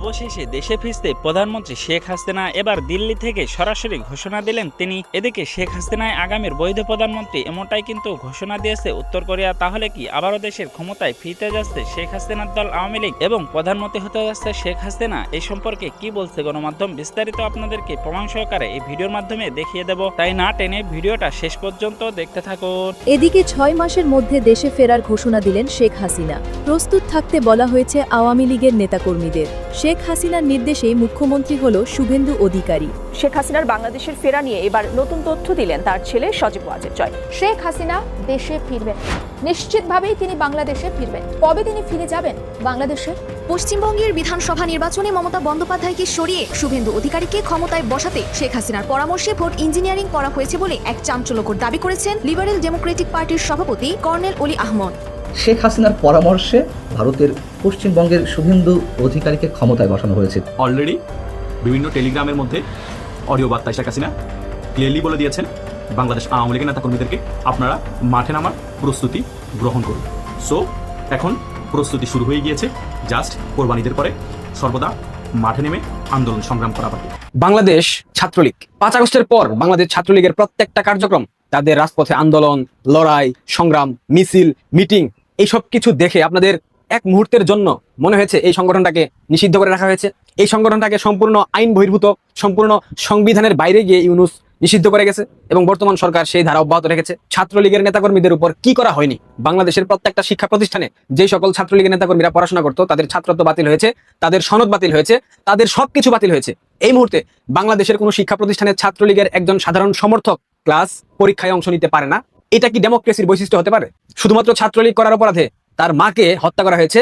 অবশেষে দেশে ফিরতে প্রধানমন্ত্রী শেখ হাসিনা এবার দিল্লি থেকে সরাসরি ঘোষণা দিলেন তিনি। এদিকে শেখ হাসিনায় আগামীর বৈধ প্রধানমন্ত্রী এমনটাই কিন্তু ঘোষণা দিয়েছে উত্তর কোরিয়া। তাহলে কি আবারও দেশের ক্ষমতায় ফিরতে যাচ্ছে শেখ হাসিনার দল আওয়ামী লীগ এবং প্রধানমন্ত্রী হতে যাচ্ছে শেখ হাসিনা? এই সম্পর্কে কি বলছে গণমাধ্যম বিস্তারিত আপনাদেরকে প্রমাণ সহকারে এই ভিডিওর মাধ্যমে দেখিয়ে দেব, তাই না টেনে ভিডিওটা শেষ পর্যন্ত দেখতে থাকুন। এদিকে 6 মাসের মধ্যে দেশে ফেরার ঘোষণা দিলেন শেখ হাসিনা। প্রস্তুত থাকতে বলা হয়েছে আওয়ামী লীগের নেতাকর্মীদের। শেখ হাসিনার নির্দেশেই মুখ্যমন্ত্রী হল শুভেন্দু অধিকারী। শেখ হাসিনার বাংলাদেশের ফেরা নিয়ে এবার নতুন তথ্য দিলেন তার ছেলে সজীব ওয়াজেদ জয়। শেখ হাসিনা দেশে ফিরবেন, নিশ্চিতভাবেই তিনি বাংলাদেশে ফিরবেন। কবে তিনি ফিরে যাবেন বাংলাদেশে? পশ্চিমবঙ্গের বিধানসভা নির্বাচনে মমতা বন্দ্যোপাধ্যায়কে সরিয়ে শুভেন্দু অধিকারীকে ক্ষমতায় বসাতে শেখ হাসিনার পরামর্শে ভোট ইঞ্জিনিয়ারিং করা হয়েছে বলে এক চাঞ্চল্যকর দাবি করেছেন লিবারেল ডেমোক্রেটিক পার্টির সভাপতি কর্নেল অলি আহমদ। শেখ হাসিনার পরামর্শে ভারতের পশ্চিমবঙ্গের শুভেন্দু অধিকারীকে ক্ষমতায় বসানো হয়েছে। অলরেডি বিভিন্ন টেলিগ্রামের মধ্যে অডিও বার্তায় শেখ হাসিনা ক্লিয়ারলি বলে দিয়েছেন বাংলাদেশ আওয়ামী লীগের নেতাকর্মীদেরকে আপনারা মাঠে নামার প্রস্তুতি গ্রহণ করুন। সো এখন প্রস্তুতি শুরু হয়ে গিয়েছে, জাস্ট কোরবানিদের পরে সর্বদা মাঠে নেমে আন্দোলন সংগ্রাম করা বাকি। বাংলাদেশ ছাত্রলীগ 5 আগস্টের পর বাংলাদেশ ছাত্রলীগের প্রত্যেকটা কার্যক্রম, তাদের রাজপথে আন্দোলন, লড়াই, সংগ্রাম, মিছিল, মিটিং, এইসব কিছু দেখে আপনাদের এক মুহূর্তের জন্য মনে হয়েছে এই সংগঠনটাকে নিষিদ্ধ করে রাখা হয়েছে? এই সংগঠনটাকে সম্পূর্ণ আইন বহির্ভূত, সম্পূর্ণ সংবিধানের বাইরে গিয়ে ইউনূস নিষিদ্ধ করে গেছে এবং বর্তমান সরকার সেই ধারা অব্যাহত রেখেছে। ছাত্রলীগের নেতাকর্মীদের উপর কি করা হয়নি? বাংলাদেশের প্রত্যেকটা শিক্ষা প্রতিষ্ঠানে যে সকল ছাত্রলীগের নেতাকর্মীরা পড়াশোনা করতো তাদের ছাত্রত্ব বাতিল হয়েছে, তাদের সনদ বাতিল হয়েছে, তাদের সবকিছু বাতিল হয়েছে। এই মুহূর্তে বাংলাদেশের কোনো শিক্ষা প্রতিষ্ঠানের ছাত্রলীগের একজন সাধারণ সমর্থক ক্লাস পরীক্ষায় অংশ নিতে পারে না। এটা কি ডেমোক্রেসির বৈশিষ্ট্য হতে পারে? শুধুমাত্র ছাত্রলীগ করার অপরাধে তার মাকে হত্যা করা হয়েছে।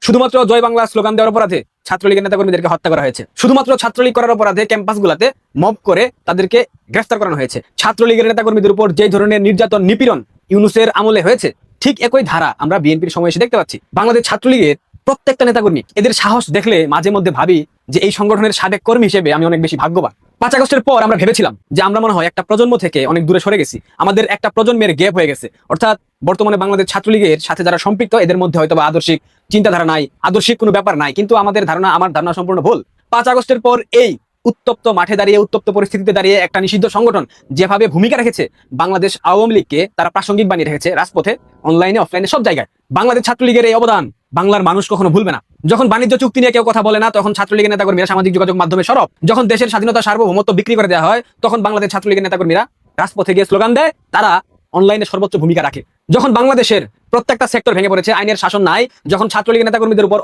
শুধুমাত্র জয় বাংলা স্লোগান দেওয়ার অপরাধে ছাত্রলীগের নেতাকর্মীদেরকে হত্যা করা হয়েছে। শুধুমাত্র ছাত্রলীগ করার অপরাধে ক্যাম্পাসগুলোতে মব করে তাদেরকে গ্রেফতার করানো হয়েছে। ছাত্রলীগের নেতাকর্মীদের উপর যে ধরনের নির্যাতন, নিপীড়ন ইউনূসের আমলে হয়েছে, ঠিক একই ধারা আমরা বিএনপির সময় এসে দেখতে পাচ্ছি। বাংলাদেশ ছাত্রলীগের প্রত্যেকটা নেতাকর্মী, এদের সাহস দেখলে মাঝে মধ্যে ভাবি যে এই সংগঠনের সাবেক কর্মী হিসেবে আমি অনেক বেশি ভাগ্যবান। 5 আগস্টের পর আমরা ভেবেছিলাম যে আমরা মনে হয় একটা প্রজন্ম থেকে অনেক দূরে সরে গেছি, আমাদের একটা প্রজন্মের গ্যাপ হয়ে গেছে। অর্থাৎ বর্তমানে বাংলাদেশ ছাত্রলীগের সাথে যারা সম্পৃক্ত এদের মধ্যে হয়তো আদর্শিক চিন্তাধারা নাই, আদর্শিক কোনো ব্যাপার নাই। কিন্তু আমার ধারণা সম্পূর্ণ ভুল। 5 আগস্টের পর এই উত্তপ্ত মাঠে দাঁড়িয়ে, উত্তপ্ত পরিস্থিতিতে দাঁড়িয়ে একটা নিষিদ্ধ সংগঠন যেভাবে ভূমিকা রেখেছে, বাংলাদেশ আওয়ামী লীগকে তারা প্রাসঙ্গিক বানিয়ে রেখেছে রাজপথে, অনলাইনে, অফলাইনে, সব জায়গায়। বাংলাদেশ ছাত্রলীগের এই অবদান বাংলার মানুষ কখনো ভুলবে না। যখন বাণিজ্য চুক্তি নিয়ে কেউ কথা বলে না, তখন ছাত্রলীগের নেতাকর্মীরা সামাজিক যোগাযোগ মাধ্যমে সরব। যখন দেশের স্বাধীনতা, সার্বভৌমত্ব বিক্রি করে দেওয়া হয়, তখন বাংলাদেশ ছাত্রলীগের নেতাকর্মীরা রাজপথে গিয়ে স্লোগান দেয়, তারা অনলাইনে সর্বোচ্চ ভূমিকা রাখে। যখন বাংলাদেশের প্রত্যেকটা সেক্টর ভেঙে পড়েছে, আইনের শাসন নাই, যখন ছাত্রলীগের নেতাকর্মীদের উপর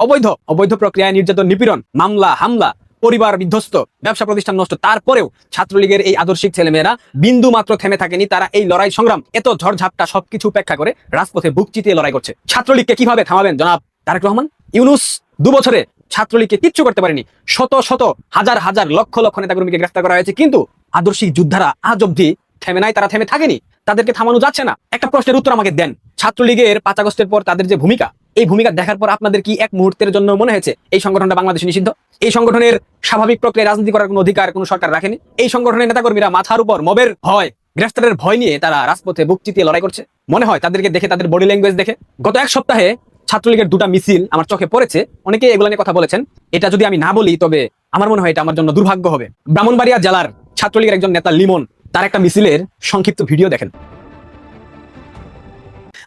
অবৈধ প্রক্রিয়ায় নির্যাতন, নিপীড়ন, মামলা, হামলা, পরিবার বিধ্বস্ত, ব্যবসা প্রতিষ্ঠান নষ্ট, তারপরেও ছাত্রলীগের এই আদর্শিক ছেলেমেয়েরা বিন্দু মাত্র থেমে থাকেনি। তারা এই লড়াই সংগ্রাম, এত ঝড়ঝাপটা সবকিছু উপেক্ষা করে রাজপথে বুক চিতিয়ে লড়াই করছে। ছাত্রলীগকে কিভাবে থামাবেন জনাব তারেক রহমান? ইউনূস 2 বছরে ছাত্রলীগকে কিচ্ছু করতে পারেনি। শত শত হাজার হাজার লক্ষ লক্ষ নেতাকর্মীকে গ্রেফতার করা হয়েছে, কিন্তু আদর্শিক যোদ্ধারা আজ অব্দি থেমে নাই, তারা থেমে থাকেনি, তাদেরকে থামানো যাচ্ছে না। একটা প্রশ্নের উত্তর আমাকে দেন। ছাত্রলীগের 5 আগস্টের পর তাদের যে ভূমিকা, এই ভূমিকা দেখার পর আপনাদের কি এক মুহূর্তের জন্য মনে হয়েছে এই সংগঠনটা বাংলাদেশে নিষিদ্ধ? এই সংগঠনের স্বাভাবিক প্রক্রিয়ায় রাজনীতি করার কোনো অধিকার কোনো সরকার রাখেনি। এই সংগঠনের নেতাকর্মীরা মাথার উপর মবের ভয়, গ্রেফতারের ভয় নিয়ে তারা রাজপথে বুক চিতিয়ে লড়াই করছে। মনে হয় তাদেরকে দেখে, তাদের বডি ল্যাঙ্গুয়েজ দেখে। গত 1 সপ্তাহে ছাত্রলীগের 2টা মিছিল আমার চোখে পড়েছে। অনেকে এগুলো নিয়ে কথা বলেছেন, এটা যদি আমি না বলি তবে আমার মনে হয় এটা আমার জন্য দুর্ভাগ্য হবে। ব্রাহ্মণবাড়িয়া জেলার ছাত্রলীগের একজন নেতা লিমন, তার একটা মিছিলের সংক্ষিপ্ত ভিডিও দেখেন।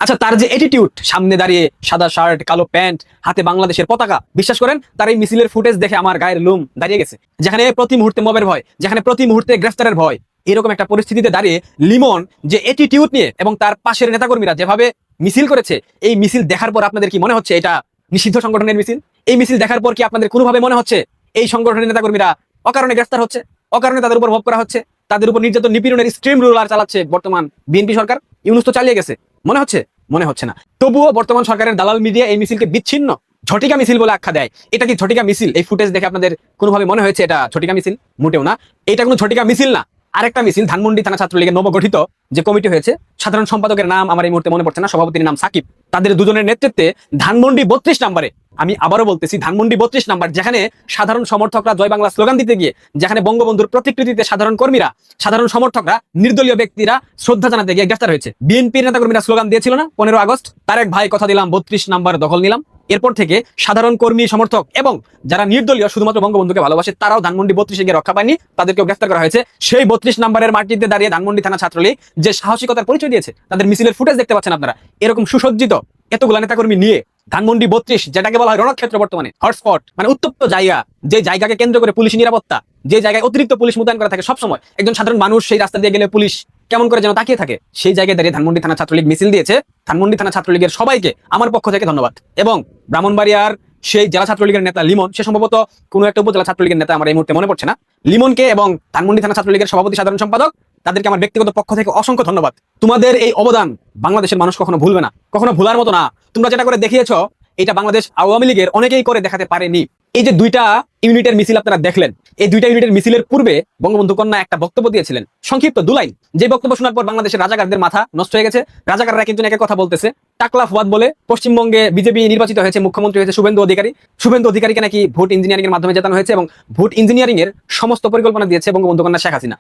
আচ্ছা, তার যে অ্যাটিটিউড, সামনে দাঁড়িয়ে সাদা শার্ট, কালো প্যান্ট, হাতে বাংলাদেশের পতাকা, বিশ্বাস করেন তার এই মিছিলের ফুটেজ দেখে আমার গায়ের লোম দাঁড়িয়ে গেছে। যেখানে প্রতি মুহূর্তে মবের ভয়, যেখানে প্রতি মুহূর্তে গ্রেফতারের ভয়, এরকম একটা পরিস্থিতিতে দাঁড়িয়ে লিমন যে অ্যাটিটিউড নিয়ে এবং তার পাশের নেতাকর্মীরা যেভাবে মিছিল করেছে, এই মিছিল দেখার পর আপনাদের কি মনে হচ্ছে এটা নিষিদ্ধ সংগঠনের মিছিল? এই মিছিল দেখার পর কি আপনাদের কোনোভাবে মনে হচ্ছে এই সংগঠনের নেতাকর্মীরা অকারণে গ্রেফতার হচ্ছে, অকারণে তাদের উপর ভোগ করা হচ্ছে, তাদের উপর নির্যাতন, নিপীড়নের স্ট্রিম রুলার চালাচ্ছে বর্তমান বিএনপি সরকার? ইউনূস তো চালিয়ে গেছে। মনে হচ্ছে? মনে হচ্ছে না। তবুও বর্তমান সরকারের দালাল মিডিয়া এই মিছিলকে বিচ্ছিন্ন ঝটিকা মিছিল বলে আখ্যা দেয়। এটা কি ঝটিকা মিছিল? এই ফুটেজ দেখে আপনাদের কোনোভাবে মনে হয়েছে এটা ঝটিকা মিছিল? মোটেও না, এটা কোনো ঝটিকা মিছিল না। আরেকটা মিছিল ধানমন্ডি থানা ছাত্রলীগের নবগঠিত যে কমিটি হয়েছে, সাধারণ সম্পাদকের নাম আমার এই মুহূর্তে মনে পড়ছে না, সভাপতির নাম সাকিব, তাদের দুজনের নেতৃত্বে ধানমন্ডি 32 নম্বরে, আমি আবারও বলতেছি ধানমন্ডি 32 নম্বর, যেখানে সাধারণ সমর্থকরা জয় বাংলা স্লোগান দিতে গিয়ে, যেখানে বঙ্গবন্ধুর প্রতিকৃতিতে সাধারণ কর্মীরা, সাধারণ সমর্থকরা, নির্দলীয় ব্যক্তিরা শ্রদ্ধা জানাতে গিয়ে গ্রেফতার হয়েছে। বিএনপির নেতাকর্মীরা স্লোগান দিয়েছিল না 15 আগস্ট, তারেক ভাই কথা দিলাম 32 নম্বর দখল নিলাম। এরপর থেকে সাধারণ কর্মী সমর্থক এবং যারা নির্দলীয় শুধুমাত্র বঙ্গবন্ধুকে ভালোবাসে তারাও ধানমন্ডি 32 গিয়ে রক্ষা পায়নি, তাদেরকেও গ্রেফতার করা হয়েছে। সেই 32 নম্বরের মাটিতে দাঁড়িয়ে ধানমন্ডি থানা ছাত্রলীগ যে সাহসিকতার পরিচয় দিয়েছে, তাদের মিছিলের ফুটেজ দেখতে পাচ্ছেন আপনারা। এরকম সুসজ্জিত এতগুলা নেতাকর্মী নিয়ে ধানমন্ডি 32, যেটাকে বলা হয় রণক্ষেত্র, বর্তমানে হটস্পট, মানে উত্তপ্ত জায়গা, যে জায়গাকে কেন্দ্র করে পুলিশ নিরাপত্তা, যে জায়গায় অতিরিক্ত পুলিশ মোতায়েন করা থাকে সবসময়, একজন সাধারণ মানুষ সেই রাস্তা দিয়ে গেলে পুলিশ কেমন করে যেন তাকিয়ে থাকে, সেই জায়গায় দাঁড়িয়ে ধানমন্ডি থানা ছাত্রলীগ মিছিল দিয়েছে। ধানমন্ডি থানা ছাত্রলীগের সবাইকে আমার পক্ষ থেকে ধন্যবাদ। এবং ব্রাহ্মণবাড়িয়ার সেই জেলা ছাত্রলীগের নেতা লিমন, সে সম্ভবত কোনো একটা উপজেলা ছাত্রলীগের নেতা, আমার এই মুহূর্তে মনে পড়ছে না, লিমনকে এবং ধানমন্ডি থানা ছাত্রলীগের সভাপতি সাধারণ সম্পাদক, তাদেরকে আমার ব্যক্তিগত পক্ষ থেকে অসংখ্য ধন্যবাদ। তোমাদের এই অবদান বাংলাদেশের মানুষ কখনো ভুলবে না, কখনো ভুলার মতো না। তোমরা যেটা করে দেখিয়েছো, এটা বাংলাদেশ আওয়ামী লীগের অনেকেই করে দেখাতে পারেনি। এই যে 2টা ইউনিটের মিছিল আপনারা দেখলেন, এই 2টা ইউনিটের মিছিলের পূর্বে বঙ্গবন্ধু কন্যা একটা বক্তব্য দিয়েছিলেন, সংক্ষিপ্ত 2 লাইন। যে বক্তব্য শোনার পর বাংলাদেশের রাজাকারদের মাথা নষ্ট হয়ে গেছে। রাজাকাররা কিন্তু একের কথা বলতেছে। টাকলা ফুয়াদ বলে পশ্চিমবঙ্গে বিজেপি নির্বাচিত হয়েছে, মুখ্যমন্ত্রী হয়েছে শুভেন্দু অধিকারী। শুভেন্দু অধিকারীকে নাকি ভোট ইঞ্জিনিয়ারিং এর মাধ্যমে জেতানো হয়েছে এবং ভোট ইঞ্জিনিয়ারিং এর সমস্ত পরিকল্পনা দিয়েছে বঙ্গবন্ধু কন্যা শেখ হাসিনা।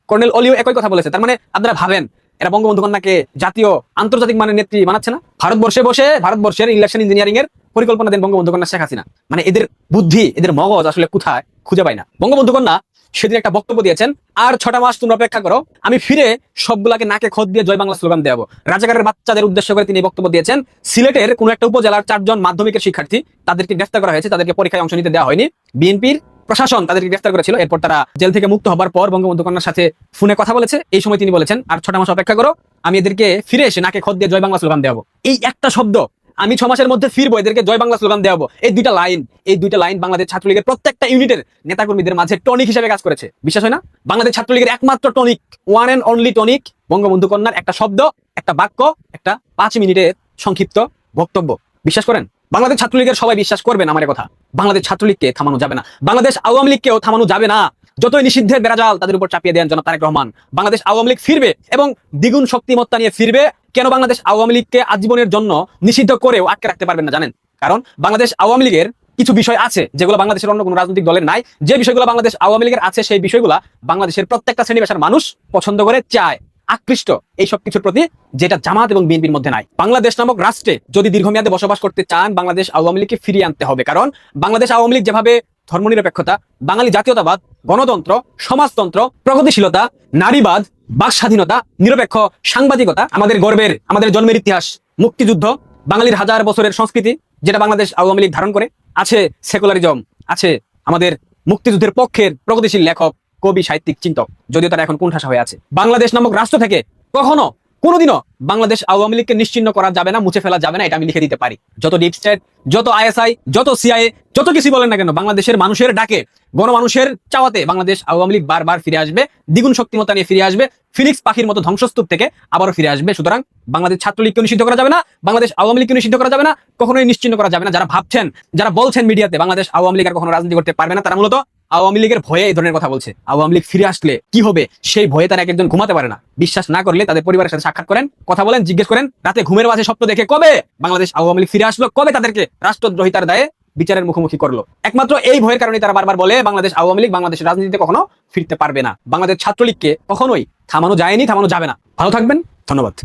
কর্নেল অলিও একই কথা বলেছে। তার মানে আপনারা ভাবেন, এরা বঙ্গবন্ধু কন্যাকে জাতীয় আন্তর্জাতিক মানের নেত্রী বানাচ্ছে না? ভারতবর্ষে বসে ভারতবর্ষের ইলেকশন ইঞ্জিনিয়ারিং এর পরিকল্পনা দেন বঙ্গবন্ধু কন্যা শেখ হাসিনা। মানে এদের বুদ্ধি, এদের মগজ আসলে কোথায় খুঁজে পায় না। বঙ্গবন্ধু কন্যা সেদিন একটা বক্তব্য দিয়েছেন, আর 6টা মাস তোমরা অপেক্ষা করো, আমি ফিরে সবগুলাকে নাকে খত দিয়ে জয় বাংলা স্লোগান দেবো। রাজাকারের বাচ্চাদের উদ্দেশ্য করে তিনি বক্তব্য দিয়েছেন। সিলেটের কোন একটা উপজেলার 4 জন মাধ্যমিকের শিক্ষার্থী, তাদেরকে গ্রেফতার করা হয়েছে, তাদেরকে পরীক্ষায় অংশ নিতে দেওয়া হয়নি। বিএনপির প্রশাসন তাদেরকে গ্রেফতার করেছিল। এরপর তারা জেল থেকে মুক্ত হবার পর বঙ্গবন্ধু কন্যার সাথে ফোনে কথা বলেছে। এই সময় তিনি বলেছেন, আর 6টা মাস অপেক্ষা করো, আমি এদেরকে ফিরে এসে নাকে খত দিয়ে জয় বাংলা স্লোগান দেবো। এই একটা শব্দ, আমি 6 মাসের মধ্যে ফিরবো, এদেরকে জয় বাংলা স্লোগান দেবো, এই 2টা লাইন বাংলাদেশ ছাত্রলীগের প্রত্যেকটা ইউনিটের নেতাকর্মীদের মাঝে টনিক হিসেবে কাজ করেছে। বিশ্বাস হয় না? বাংলাদেশ ছাত্রলীগের একমাত্র tonic, one and only tonic, Bangabandhu কন্যার একটা শব্দ, একটা বাক্য, একটা 5 মিনিটের সংক্ষিপ্ত বক্তব্য। বিশ্বাস করেন? বাংলাদেশ ছাত্রলীগের সবাই বিশ্বাস করবেন আমার কথা। বাংলাদেশ ছাত্রলীগকে থামানো যাবে না, বাংলাদেশ আওয়ামী লীগকেও থামানো যাবে না। যতই নিষিদ্ধের বেড়াজাল তাদের উপর চাপিয়ে দেন জনাব তারেক রহমান, বাংলাদেশ আওয়ামী লীগ ফিরবে এবং দ্বিগুণ শক্তিমত্তা নিয়ে ফিরবে। কেন বাংলাদেশ আওয়ামী লীগকে আজীবনের জন্য নিষিদ্ধ করেও আটকে রাখতে পারবেন না জানেন? কারণ বাংলাদেশ আওয়ামী লীগের কিছু বিষয় আছে যেগুলো বাংলাদেশের অন্য কোনো রাজনৈতিক দলের নাই। যে বিষয়গুলো বাংলাদেশ আওয়ামী লীগের আছে, সেই বিষয়গুলো বাংলাদেশের প্রত্যেকটা শ্রেণী পেশার মানুষ পছন্দ করে, চায়, আকৃষ্ট এই সব কিছুর প্রতি, যেটা জামাত এবং বিএনপির মধ্যে নাই। বাংলাদেশ নামক রাষ্ট্রে যদি দীর্ঘমেয়াদে বসবাস করতে চান, বাংলাদেশ আওয়ামী লীগকে ফিরিয়ে আনতে হবে। কারণ বাংলাদেশ আওয়ামী লীগ যেভাবে ধর্মনিরপেক্ষতা, বাঙালি জাতীয়তাবাদ, গণতন্ত্র, সমাজতন্ত্র, প্রগতিশীলতা, নারীবাদ, বাক স্বাধীনতা, নিরপেক্ষ সাংবাদিকতা, আমাদের গর্বের, আমাদের জন্মের ইতিহাস, মুক্তিযুদ্ধ, বাঙালির হাজার বছরের সংস্কৃতি যেটা বাংলাদেশ আওয়ামী লীগ ধারণ করে, আছে সেকুলারিজম, আছে আমাদের মুক্তিযুদ্ধের পক্ষের প্রগতিশীল লেখক, কবি, সাহিত্যিক, চিন্তক, যদিও তারা এখন কোণঠাসা হয়ে আছে। বাংলাদেশ নামক রাষ্ট্র থেকে কখনো কোনোদিনও বাংলাদেশ আওয়ামী লীগকে নিশ্চিহ্ন করা যাবে না, মুছে ফেলা যাবে না, এটা আমি লিখে দিতে পারি। যত ডিপ স্টেট, যত আইএসআই, যত সিআইএ, যত কিছু বলেন না কেন, বাংলাদেশের মানুষের ডাকে, গণমানুষের চাওয়াতে বাংলাদেশ আওয়ামী লীগ বারবার ফিরে আসবে, দ্বিগুণ শক্তিমত্তা নিয়ে ফিরে আসবে, ফিনিক্স পাখির মতো ধ্বংসস্তূপ থেকে আবারও ফিরে আসবে। সুতরাং বাংলাদেশ ছাত্রলীগকে নিষিদ্ধ করা যাবে না, বাংলাদেশ আওয়ামী লীগকে নিষিদ্ধ করা যাবে না, কখনোই নিশ্চিহ্ন করা যাবে না। যারা ভাবছেন, যারা বলছেন মিডিয়াতে বাংলাদেশ আওয়ামী লীগ আর কখনো রাজনীতি করতে পারবে না, তারা মূলত আওয়ামী লীগের ভয়ে এই ধরনের কথা বলছে। আওয়ামী লীগ ফিরে আসলে কি হবে সেই ভয়ে তারা একজন ঘুমাতে পারে না। বিশ্বাস না করলে তাদের পরিবারের সাথে সাক্ষাৎ করেন, কথা বলেন, জিজ্ঞেস করেন, রাতে ঘুমের মাঝে স্বপ্ন দেখে কবে বাংলাদেশ আওয়ামী লীগ ফিরে আসলো, কবে তাদেরকে রাষ্ট্রদ্রোহিতার দায়ে বিচারের মুখোমুখি করলো। একমাত্র এই ভয়ের কারণে তারা বারবার বলে বাংলাদেশ আওয়ামী লীগ বাংলাদেশের রাজনীতিতে কখনো ফিরতে পারবে না। বাংলাদেশ ছাত্রলীগকে কখনোই থামানো যায়নি, থামানো যাবে না। ভালো থাকবেন, ধন্যবাদ।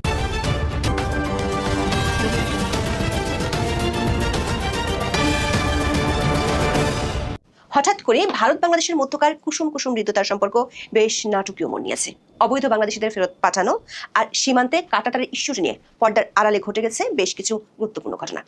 হঠাৎ করে ভারত বাংলাদেশের মধ্যকার কুসুম কুসুম হৃদ্যতার সম্পর্ক বেশ নাটকীয় মোড় নিয়েছে। অবৈধ বাংলাদেশিদের ফেরত পাঠানো আর সীমান্তে কাঁটাতারের ইস্যুটি নিয়ে পর্দার আড়ালে ঘটে গেছে বেশ কিছু গুরুত্বপূর্ণ ঘটনা।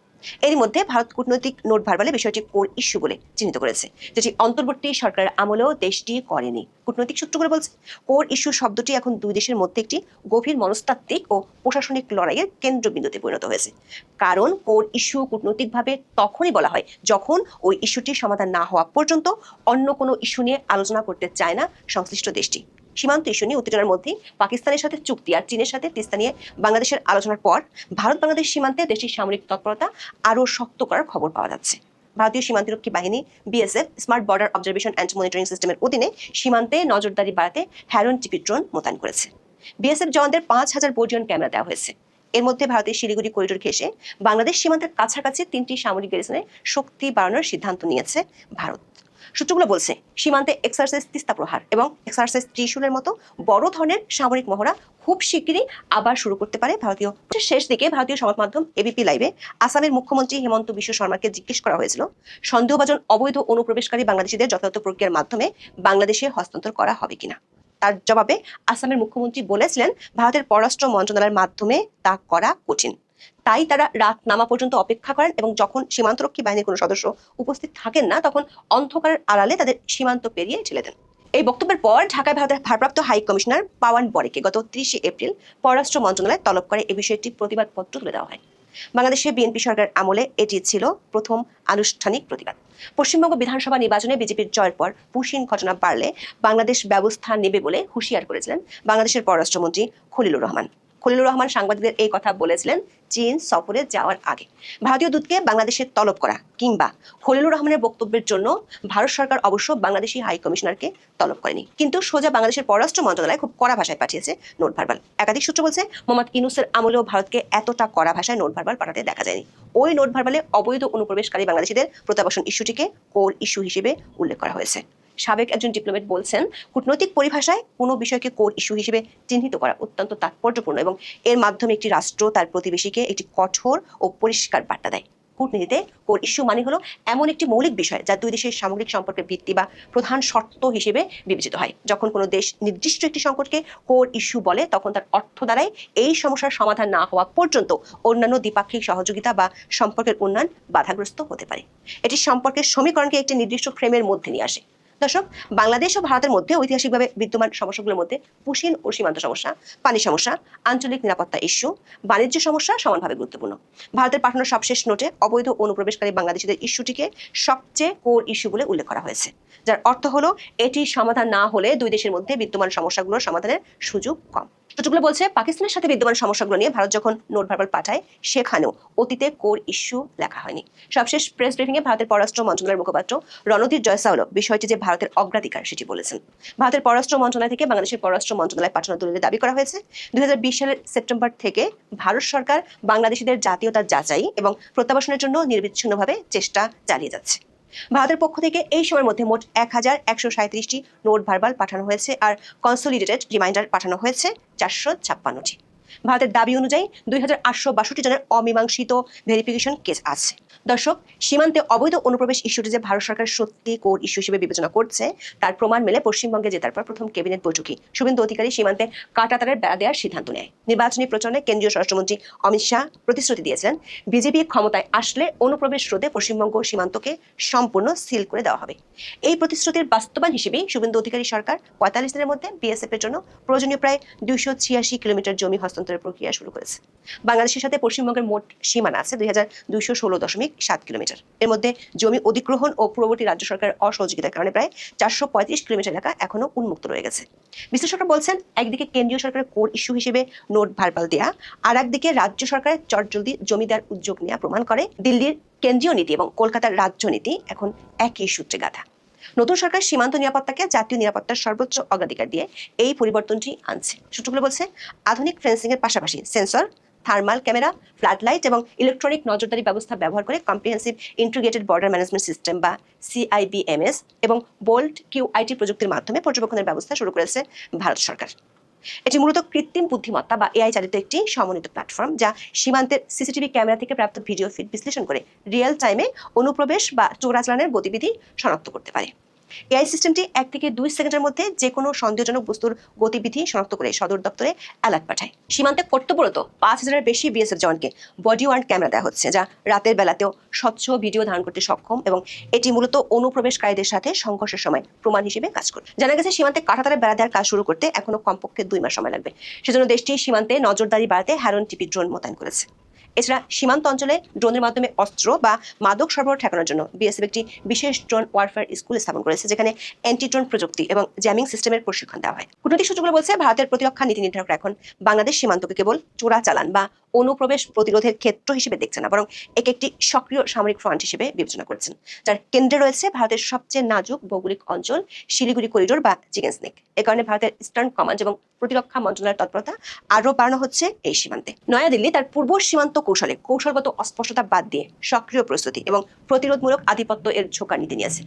এরই মধ্যে ভারত কূটনৈতিক নোট ভারবালে বিষয়টি কোর ইস্যু বলে চিহ্নিত করেছে, যেটি অন্তর্বর্তী সরকারের আমলেও দেশটি করেনি। কূটনৈতিক সূত্রগুলো বলছে, কোর ইস্যু শব্দটি এখন দুই দেশের মধ্যে একটি গভীর মনস্তাত্ত্বিক ও প্রশাসনিক লড়াইয়ের কেন্দ্রবিন্দুতে পরিণত হয়েছে। কারণ কোর ইস্যু কূটনৈতিকভাবে তখনই বলা হয় যখন ওই ইস্যুটির সমাধান না হওয়া পর্যন্ত অন্য কোনো ইস্যু নিয়ে আলোচনা করতে চায় না সংশ্লিষ্ট দেশটি। সীমান্ত ইস্যু নিয়ে উত্তেজনার মধ্যে পাকিস্তানের সাথে চুক্তি আর চীনের সাথে তিস্তা নিয়ে বাংলাদেশের আলোচনার পর ভারত বাংলাদেশ সীমান্তে দেশটির সামরিক তৎপরতা আরও শক্ত করার খবর পাওয়া যাচ্ছে। ভারতীয় সীমান্তরক্ষী বাহিনী BSF smart border observation and monitoring সিস্টেমের অধীনে সীমান্তে নজরদারি বাড়াতে হ্যারন টিপি ড্রোন মোতায়েন করেছে। বিএসএফ জওয়ানদের 5,000 বর্জিয়ন ক্যামেরা দেওয়া হয়েছে। এর মধ্যে ভারতের শিলিগুড়ি করিডোর ঘেঁষে বাংলাদেশ সীমান্তের কাছাকাছি 3টি সামরিক গ্যারিসনে শক্তি বাড়ানোর সিদ্ধান্ত নিয়েছে ভারত। সূত্রগুলো বলছে সীমান্তে এক্সারসাইজ তিস্তা প্রহার এবং এক্সারসাইজ ত্রিশূলের মতো বড় ধরনের সামরিক মহড়া খুব শিগগিরই আবার শুরু করতে পারে ভারতীয়। শেষ দিকে ভারতীয় সংবাদ মাধ্যম এবিপি লাইভে আসামের মুখ্যমন্ত্রী হেমন্ত বিশ্ব শর্মাকে জিজ্ঞেস করা হয়েছিল সন্দেহভাজন অবৈধ অনুপ্রবেশকারী বাংলাদেশিদের যথাযথ প্রক্রিয়ার মাধ্যমে বাংলাদেশে হস্তান্তর করা হবে কিনা। তার জবাবে আসামের মুখ্যমন্ত্রী বলেছিলেন ভারতের পররাষ্ট্র মন্ত্রণালয়ের মাধ্যমে তা করা কঠিন, তাই তারা রাত নামা পর্যন্ত অপেক্ষা করেন এবং যখন সীমান্তরক্ষী বাহিনীর কোনো সদস্য উপস্থিত থাকেন না তখন অন্ধকারের আড়ালে তাদের সীমান্ত পেরিয়ে ঠেলে দেন। এই বক্তব্যের পর ঢাকায় ভারতের ভারপ্রাপ্ত হাই কমিশনার পাওয়ান বরেকে গত 30 এপ্রিল পররাষ্ট্র মন্ত্রণালয় তলব করে এ বিষয়ে একটি প্রতিবাদপত্র তুলে দেওয়া হয়। বাংলাদেশে বিএনপি সরকারের আমলে এটি ছিল প্রথম আনুষ্ঠানিক প্রতিবাদ। পশ্চিমবঙ্গ বিধানসভা নির্বাচনে বিজেপির জয়ের পর পুশিন ঘটনা বাড়লে বাংলাদেশ ব্যবস্থা নেবে বলে হুঁশিয়ার করেছিলেন বাংলাদেশের পররাষ্ট্রমন্ত্রী খলিলুর রহমান। খলিলুর রহমান সাংবাদিকদের এই কথা বলেছিলেন চীন সফরে যাওয়ার আগে। ভারতীয় দূতকে বাংলাদেশে তলব করা কিংবা খলিলুর রহমানের বক্তব্যের জন্য ভারত সরকার অবশ্য বাংলাদেশি হাই কমিশনারকে তলব করেনি, কিন্তু সোজা বাংলাদেশের পররাষ্ট্র মন্ত্রণালয় খুব কড়া ভাষায় পাঠিয়েছে নোট ভার্বাল। একাধিক সূত্র বলছে মোহাম্মদ ইউনূসের আমলেও ভারতকে এতটা কড়া ভাষায় নোট ভার্বাল পাঠাতে দেখা যায়নি। ওই নোট ভার্বালে অবৈধ অনুপ্রবেশকারী বাংলাদেশিদের প্রত্যাবাসন ইস্যুটিকে কোর ইস্যু হিসেবে উল্লেখ করা হয়েছে। সাবেক একজন ডিপ্লোমেট বলছেন কূটনৈতিক পরিভাষায় কোনো বিষয়কে কোর ইস্যু হিসেবে চিহ্নিত করা অত্যন্ত তাৎপর্যপূর্ণ এবং এর মাধ্যমে একটি রাষ্ট্র তার প্রতিবেশীকে একটি কঠোর ও পরিষ্কার বার্তা দেয়। কূটনীতিতে কোর ইস্যু মানে হলো এমন একটি মৌলিক বিষয় যা দুই দেশের সামগ্রিক সম্পর্কের ভিত্তি বা প্রধান শর্ত হিসেবে বিবেচিত হয়। যখন কোনো দেশ নির্দিষ্ট একটি সংকটকে কোর ইস্যু বলে তখন তার অর্থ দ্বারাই এই সমস্যার সমাধান না হওয়া পর্যন্ত অন্যান্য দ্বিপাক্ষিক সহযোগিতা বা সম্পর্কের উন্নয়ন বাধাগ্রস্ত হতে পারে। এটি সম্পর্কের সমীকরণকে একটি নির্দিষ্ট ফ্রেমের মধ্যে নিয়ে আসে। দর্শক, বাংলাদেশ ও ভারতের মধ্যে ঐতিহাসিকভাবে বিদ্যমান সমস্যাগুলোর মধ্যে পুশিন ও সীমান্ত সমস্যা, পানি সমস্যা, আঞ্চলিক নিরাপত্তা ইস্যু, বাণিজ্য সমস্যা সমানভাবে গুরুত্বপূর্ণ। ভারতের পাঠানো সবশেষ নোটে অবৈধ অনুপ্রবেশকারী বাংলাদেশিদের ইস্যুটিকে সবচেয়ে কোর ইস্যু বলে উল্লেখ করা হয়েছে, যার অর্থ হলো এটি সমাধান না হলে দুই দেশের মধ্যে বিদ্যমান সমস্যাগুলোর সমাধানের সুযোগ কম। সূত্রগুলো বলছে পাকিস্তানের সাথে বিদ্যমান সমস্যাগুলো নিয়ে ভারত যখন নোট ভার্বাল পাঠায় সেখানেও অতীতে কোর ইস্যু লেখা হয়নি। সবশেষ প্রেস ব্রিফিংয়ে ভারতের পররাষ্ট্র মন্ত্রণালয়ের মুখপাত্র রণধীর জয়সাওলা বিষয়টি যে ভারতের অগ্রাধিকার সেটি বলেছেন। ভারতের পররাষ্ট্র মন্ত্রণালয় থেকে বাংলাদেশের পররাষ্ট্র মন্ত্রণালয় পাঠানো দলিলে দাবি করা হয়েছে 2020 সালের সেপ্টেম্বর থেকে ভারত সরকার বাংলাদেশিদের জাতীয়তা যাচাই এবং প্রত্যাবাসনের জন্য নিরবিচ্ছিন্নভাবে চেষ্টা চালিয়ে যাচ্ছে। ভারতের পক্ষ থেকে এই সময়ের মধ্যে মোট 1137টি নোট ভার্বাল পাঠানো হয়েছে আর কনসোলিডেটেড রিমাইন্ডার পাঠানো হয়েছে 456টি। ভারতের দাবি অনুযায়ী 2862 জনের অমীমাংসিত ভেরিফিকেশন কেস আছে। দর্শক, সীমান্তে অবৈধ অনুপ্রবেশ ইস্যুটি যে ভারত সরকার সত্যি কোর ইস্যু হিসেবে বিবেচনা করছে তার প্রমাণ মেলে পশ্চিমবঙ্গে জেতার পর প্রথম ক্যাবিনেট বৈঠকে শুভেন্দু অধিকারী সীমান্তে কাঁটাতারের বেড়া দেওয়ার সিদ্ধান্ত নেয়। নির্বাচনী প্রচারণে কেন্দ্রীয় স্বরাষ্ট্রমন্ত্রী অমিত শাহ প্রতিশ্রুতি দিয়েছিলেন বিজেপি ক্ষমতায় আসলে অনুপ্রবেশ রোধে পশ্চিমবঙ্গ সীমান্তকে সম্পূর্ণ সিল করে দেওয়া হবে। এই প্রতিশ্রুতির বাস্তবায়ন হিসেবেই শুভেন্দু অধিকারী সরকার 45 দিনের মধ্যে বিএসএফ এর জন্য প্রয়োজনীয় প্রায় 286 কিলোমিটার জমি হস্তান্তরের প্রক্রিয়া শুরু করেছে। বাংলাদেশের সাথে পশ্চিমবঙ্গের মোট সীমানা আছে 2216.7 কিলোমিটার। এর মধ্যে জমি অধিগ্রহণ ও পূর্ববর্তী রাজ্য সরকারের অসহযোগিতার কারণে প্রায় 435 কিলোমিটার এলাকা এখনো উন্মুক্ত রয়ে গেছে। বিশ্লেষকরা বলছেন একদিকে কেন্দ্রীয় সরকারের কোর ইস্যু হিসেবে নোট ভার্বাল দেয়া আর একদিকে রাজ্য সরকারের চটজলদি জমি দেওয়ার উদ্যোগ নেওয়া প্রমাণ করে দিল্লির কেন্দ্রীয় নীতি এবং কলকাতার রাজ্য নীতি এখন একই সূত্রে গাঁথা। নতুন সরকার সীমান্ত নিরাপত্তাকে জাতীয় নিরাপত্তার সর্বোচ্চ অগ্রাধিকার দিয়ে এই পরিবর্তনটি আনছে। সূত্রগুলো বলছে আধুনিক ফেন্সিং এর পাশাপাশি sensor, thermal camera, flood light এবং ইলেকট্রনিক নজরদারি ব্যবস্থা ব্যবহার করে comprehensive integrated border management system বা CIBMS এবং বোল্ট QIT প্রযুক্তির মাধ্যমে পর্যবেক্ষণের ব্যবস্থা শুরু করেছে ভারত সরকার। এটি মূলত কৃত্রিম বুদ্ধিমত্তা বা AI চালিত একটি সমন্বিত প্ল্যাটফর্ম যা সীমান্তের সিসিটিভি ক্যামেরা থেকে প্রাপ্ত ভিডিও ফিড বিশ্লেষণ করে রিয়েল টাইমে অনুপ্রবেশ বা চোরাচালানের গতিবিধি শনাক্ত করতে পারে। AI সিস্টেমটি 1 থেকে 2 সেকেন্ডের মধ্যে যে কোনো সন্দেহজনক বস্তুর গতিবিধি শনাক্ত করে সদর দপ্তরে অ্যালার্ট পাঠায়। সীমান্তে কর্তব্যরত 5000-এর বেশি বিএসএফ জওয়ানকে বডি ওয়ার্ন ক্যামেরা দেওয়া হচ্ছে যা রাতের বেলাতেও স্বচ্ছ ভিডিও ধারণ করতে সক্ষম এবং এটি মূলত অনুপ্রবেশকারীদের সাথে সংঘর্ষের সময় প্রমাণ হিসেবে কাজ করে। জানা গেছে সীমান্তে কাঁটাতারের বেড়া দেওয়ার কাজ শুরু করতে এখনো কমপক্ষে 2 মাস সময় লাগবে। সেজন্য দেশটি সীমান্তে নজরদারি বাড়াতে হ্যারন টিপি ড্রোন মোতায়েন করেছে। এছাড়া সীমান্ত অঞ্চলে ড্রোনের মাধ্যমে অস্ত্র বা মাদক সরবরাহ ঠেকানোর জন্য বিএসএফ একটি বিশেষ ড্রোন ওয়ারফেয়ার স্কুল স্থাপন করেছে, যেখানে অ্যান্টি ড্রোন প্রযুক্তি এবং জ্যামিং সিস্টেমের প্রশিক্ষণ দেওয়া হয়। কূটনৈতিক সূত্রগুলো বলছে, ভারতের প্রতিরক্ষা নীতি নির্ধারকরা এখন বাংলাদেশ সীমান্তকে কেবল চোরাচালান বা অনুপ্রবেশ প্রতিরোধের ক্ষেত্র হিসেবে দেখছে না, বরং একে একটি সক্রিয় সামরিক ফ্রন্ট হিসেবে বিবেচনা করছেন, যার কেন্দ্রে রয়েছে ভারতের সবচেয়ে নাজুক ভৌগোলিক অঞ্চল শিলিগুড়ি করিডোর বা চিকেন স্নেক। এ কারণে ভারতের ইস্টার্ন কমান্ড এবং প্রতিরক্ষা মন্ত্রণালয়ের তৎপরতা আরও বাড়ানো হচ্ছে এই সীমান্তে। নয়াদিল্লি তার পূর্ব সীমান্ত কৌশলে কৌশলগত অস্পষ্টতা বাদ দিয়ে সক্রিয় প্রস্তুতি এবং প্রতিরোধমূলক আধিপত্য এর ঝোঁকা নীতি নিয়েছে।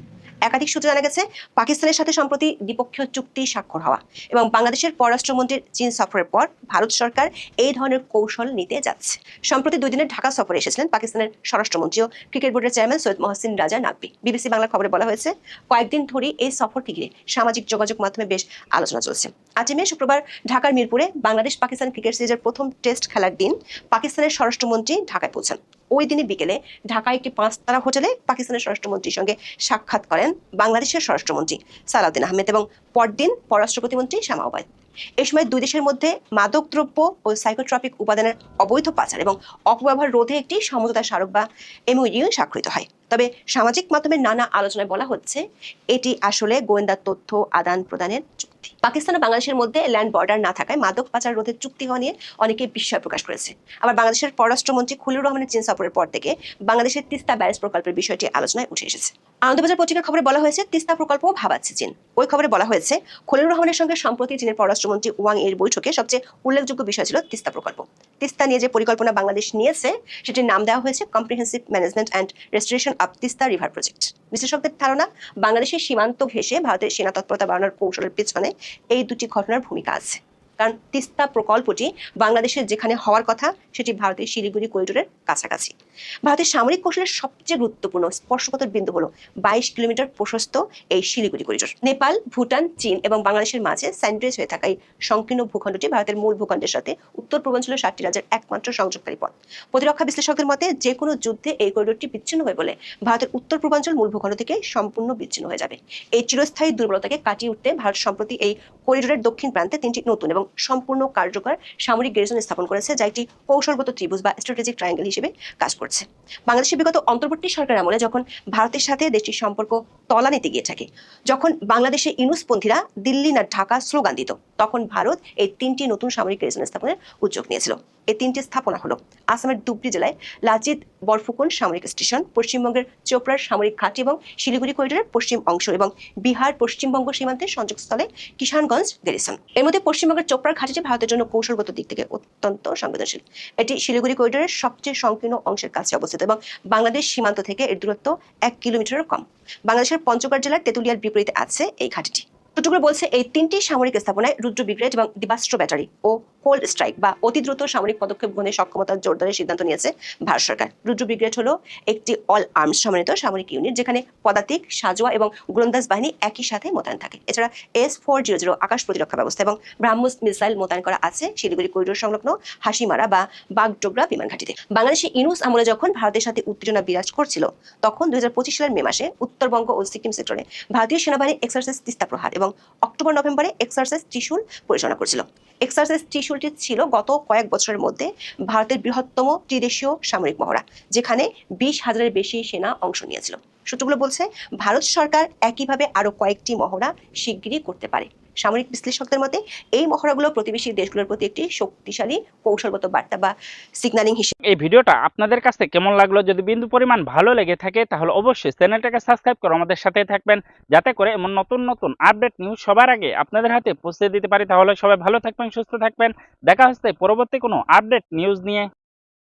একাধিক সূত্রে জানা গেছে, পাকিস্তানের সাথে সম্প্রতি দ্বিপক্ষীয় চুক্তি স্বাক্ষর হওয়া এবং বাংলাদেশের পররাষ্ট্রমন্ত্রীর চীন সফরের পর ভারত সরকার এই ধরনের কৌশল নিতে যাচ্ছে। সম্প্রতি 2 দিনের ঢাকা সফরে এসেছিলেন পাকিস্তানের স্বরাষ্ট্রমন্ত্রী ও ক্রিকেট বোর্ডের চেয়ারম্যান সৈয়দ মহসিন রাজা নাকভি। বিবিসি বাংলার খবরে বলা হয়েছে, কয়েকদিন ধরেই এই সফরকে ঘিরে সামাজিক যোগাযোগ মাধ্যমে বেশ আলোচনা চলছে। 8 মে শুক্রবার ঢাকার মিরপুরে বাংলাদেশ পাকিস্তান ক্রিকেট সিরিজের প্রথম টেস্ট খেলার দিন পাকিস্তানের স্বরাষ্ট্রমন্ত্রী ঢাকায় পৌঁছান। ওই দিনে বিকেলে ঢাকায় একটি 5-তারা হোটেলে পাকিস্তানের স্বরাষ্ট্রমন্ত্রীর সঙ্গে সাক্ষাৎ করেন বাংলাদেশের স্বরাষ্ট্রমন্ত্রী সালাউদ্দিন আহমেদ এবং পরদিন পররাষ্ট্র প্রতিমন্ত্রী শামা ওবায়দ। এই সময় দুই দেশের মধ্যে মাদকদ্রব্য ও সাইকোট্রপিক উপাদানের অবৈধ পাচার এবং অপব্যবহার রোধে একটি সমঝোতা স্মারক বা এমওইউ স্বাক্ষরিত হয়। তবে সামাজিক মাধ্যমে নানা আলোচনায় বলা হচ্ছে, এটি আসলে গোয়েন্দা তথ্য আদান প্রদানের চুক্তি। পাকিস্তান ও বাংলাদেশের মধ্যে ল্যান্ড বর্ডার না থাকায় মাদক পাচার রোধের চুক্তি হওয়া নিয়ে অনেকে বিস্ময় প্রকাশ করেছে। আবার বাংলাদেশের পররাষ্ট্রমন্ত্রী খলিলুর রহমানের চীন সফরের পর থেকে বাংলাদেশের তিস্তা ব্যারেজ প্রকল্পের বিষয়টি আলোচনায় উঠে এসেছে। আনন্দবাজার পত্রিকার খবরে বলা হয়েছে, তিস্তা প্রকল্প ভাবাচ্ছে চীন। ওই খবরে বলা হয়েছে, খলিলুর রহমানের সঙ্গে সম্প্রতি চীনের পররাষ্ট্রমন্ত্রী ওয়াং এর বৈঠকে সবচেয়ে উল্লেখযোগ্য বিষয় ছিল তিস্তা প্রকল্প। তিস্তা নিয়ে যে পরিকল্পনা বাংলাদেশ নিয়েছে, সেটির নাম দেওয়া হয়েছে comprehensive management and restoration of Teesta river project. বিশ্লেষকদের ধারণা, বাংলাদেশের সীমান্ত ঘেঁষে ভারতের সেনা তৎপরতা বাড়ানোর কৌশলের পেছনে এই দুটি ঘটনার ভূমিকা আছে। কারণ তিস্তা প্রকল্পটি বাংলাদেশের যেখানে হওয়ার কথা, সেটি ভারতের শিলিগুড়ি করিডোরের কাছাকাছি। ভারতের সামরিক কৌশলের সবচেয়ে গুরুত্বপূর্ণ স্পর্শকাতর বিন্দু হলো 22 কিলোমিটার প্রশস্ত এই শিলিগুড়ি করিডোর। নেপাল, ভুটান, চীন এবং বাংলাদেশের মাঝে স্যান্ডউইচ হয়ে থাকা এই সংকীর্ণ ভূখণ্ডটি ভারতের মূল ভূখণ্ডের সাথে উত্তর পূর্বাঞ্চলের 7টি রাজ্যের একমাত্র সংযোগকারী পথ। প্রতিরক্ষা বিশ্লেষকদের মতে, যে কোনো যুদ্ধে এই করিডোরটি বিচ্ছিন্ন হয়ে বলে ভারতের উত্তর পূর্বাঞ্চল মূল ভূখণ্ড থেকে সম্পূর্ণ বিচ্ছিন্ন হয়ে যাবে। এই চিরস্থায়ী দুর্বলতাকে কাটিয়ে উঠতে ভারত সম্প্রতি এই করিডোরের দক্ষিণ প্রান্তে 3টি নতুন এবং সম্পূর্ণ কার্যকর সামরিক গ্যারিসন স্থাপন করেছে, যা একটি কৌশলগত ত্রিভুজ বা স্ট্র্যাটেজিক ট্রায়াঙ্গেল হিসেবে কাজ করছে। বাংলাদেশের বিগত অন্তর্বর্তী সরকার আমলে যখন ভারতের সাথে দেশটির সম্পর্ক তলানিতে গিয়ে থাকে, যখন বাংলাদেশের ইউনুসপন্থীরা দিল্লি না ঢাকা স্লোগান দিত, তখন ভারত এই 3টি নতুন সামরিক গ্যারিসন স্থাপনের উদ্যোগ নিয়েছিল। এই 3টি স্থাপনা হলো আসামের ধুবড়ী জেলায় লাচিত বরফুকন সামরিক স্টেশন, পশ্চিমবঙ্গের চোপড়ার সামরিক ঘাঁটি এবং শিলিগুড়ি করিডোরের পশ্চিম অংশ, এবং বিহার পশ্চিমবঙ্গ সীমান্তের সংযোগস্থলে কিষানগঞ্জ গ্যারিসন। এর মধ্যে পশ্চিমবঙ্গের চোপড়ার ঘাঁটিটি ভারতের জন্য কৌশলগত দিক থেকে অত্যন্ত সংবেদনশীল। এটি শিলিগুড়ি করিডোরের সবচেয়ে সংকীর্ণ অংশের কাছে অবস্থিত এবং বাংলাদেশ সীমান্ত থেকে এর দূরত্ব 1 কিলোমিটারের কম। বাংলাদেশের পঞ্চগড় জেলার তেঁতুলিয়ার বিপরীতে আছে এই ঘাঁটিটি। সূত্রগুলো বলছে, এই 3টি সামরিক স্থাপনায় রুদ্র ব্রিগেড এবং দিবাস্ত্র ব্যাটারি ও কোল্ড স্ট্রাইক বা অতি দ্রুত সামরিক পদক্ষেপ গ্রহণের সক্ষমতা জোরদারের সিদ্ধান্ত নিয়েছে ভারত সরকার। রুদ্র ব্রিগেড হলো একটি অল আর্মস সমন্বিত সামরিক ইউনিট, যেখানে পদাতিক, সাজোয়া এবং গোলন্দাজ বাহিনী একই সাথে মোতায়েন থাকে। এছাড়া S-400 আকাশ প্রতিরক্ষা ব্যবস্থা এবং ব্রাহ্মোস মিসাইল মোতায়েন করা আছে শিলিগুড়ি করিডোর সংলগ্ন হাসিমারা বা বাগডোগরা বিমান ঘাঁটিতে। বাংলাদেশে ইউনুস আমলে যখন ভারতের সাথে উত্তেজনা বিরাজ করছিল, তখন 2025 সালের মে মাসে উত্তরবঙ্গ ও সিকিম সেক্টরে ভারতীয় সেনাবাহিনী এক্সারসাইজ তিস্তা প্রহার এবং অক্টোবর-নভেম্বরে এক্সারসাইজ ত্রিশূল পরিচালনা করছিল। এক্সারসাইজ ত্রিশূলটি ছিল গত কয়েক বছরের মধ্যে ভারতের বৃহত্তম ত্রিদেশীয় সামরিক মহড়া, যেখানে 20,000-এর বেশি সেনা অংশ নিয়েছিল। সূত্রগুলো বলছে, ভারত সরকার একইভাবে আরো কয়েকটি মহড়া শিগগিরই করতে পারে। সামরিক বিশ্লেষকদের মতে, এই মহড়াগুলো প্রতিবেশী দেশগুলোর প্রতি একটি শক্তিশালী কৌশলগত বার্তা বা সিগন্যালিং হিসেবে। এই ভিডিওটা আপনাদের কাছে কেমন লাগলো? যদি বিন্দু পরিমাণ ভালো লেগে থাকে, তাহলে অবশ্যই চ্যানেলটাকে সাবস্ক্রাইব করে আমাদের সাথে থাকবেন, যাতে করে এমন নতুন নতুন আপডেট নিউজ সবার আগে আপনাদের হাতে পৌঁছে দিতে পারি। তাহলে সবাই ভালো থাকবেন, সুস্থ থাকবেন। দেখা হচ্ছে পরবর্তী কোনো আপডেট নিউজ নিয়ে।